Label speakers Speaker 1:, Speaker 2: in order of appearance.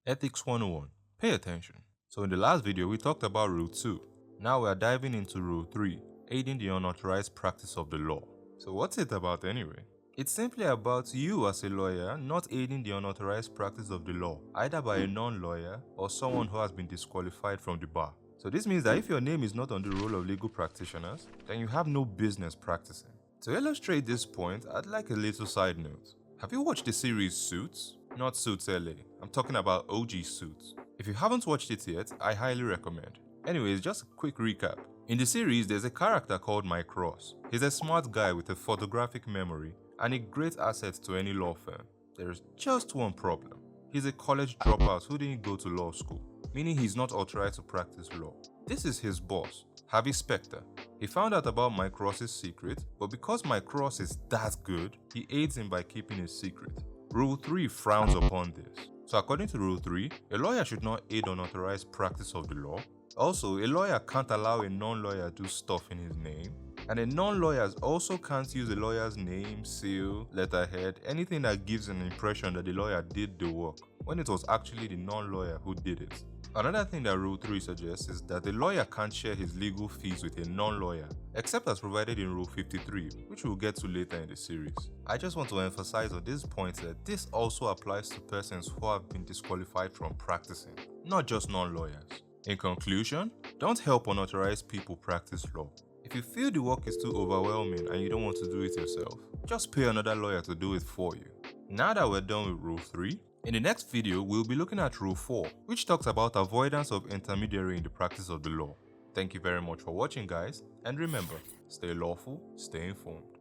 Speaker 1: Ethics 101. Pay attention. So in the last video, we talked about Rule 2. Now we are diving into Rule 3, aiding the unauthorized practice of the law. So what's it about anyway? It's simply about you as a lawyer not aiding the unauthorized practice of the law, either by a non-lawyer or someone who has been disqualified from the bar. So this means that if your name is not on the roll of legal practitioners, then you have no business practicing. To illustrate this point, I'd like a little side note. Have you watched the series Suits? Not Suits LA, I'm talking about OG Suits. If you haven't watched it yet, I highly recommend. Anyways, just a quick recap. In the series, there's a character called Mike Ross. He's a smart guy with a photographic memory and a great asset to any law firm. There's just one problem. He's a college dropout who didn't go to law school, meaning he's not authorized to practice law. This is his boss, Harvey Specter. He found out about Mike Ross's secret, but because Mike Ross is that good, he aids him by keeping his secret. Rule 3 frowns upon this. So according to Rule 3, a lawyer should not aid unauthorized practice of the law. Also, a lawyer can't allow a non-lawyer to do stuff in his name. And a non-lawyer also can't use a lawyer's name, seal, letterhead, anything that gives an impression that the lawyer did the work, when it was actually the non-lawyer who did it. Another thing that Rule 3 suggests is that the lawyer can't share his legal fees with a non-lawyer, except as provided in Rule 53, which we'll get to later in the series. I just want to emphasize on this point that this also applies to persons who have been disqualified from practicing, not just non-lawyers. In conclusion, don't help unauthorized people practice law. If you feel the work is too overwhelming and you don't want to do it yourself, just pay another lawyer to do it for you. Now that we're done with Rule 3, in the next video, we'll be looking at Rule 4, which talks about avoidance of intermediary in the practice of the law. Thank you very much for watching, guys, and remember, stay lawful, stay informed.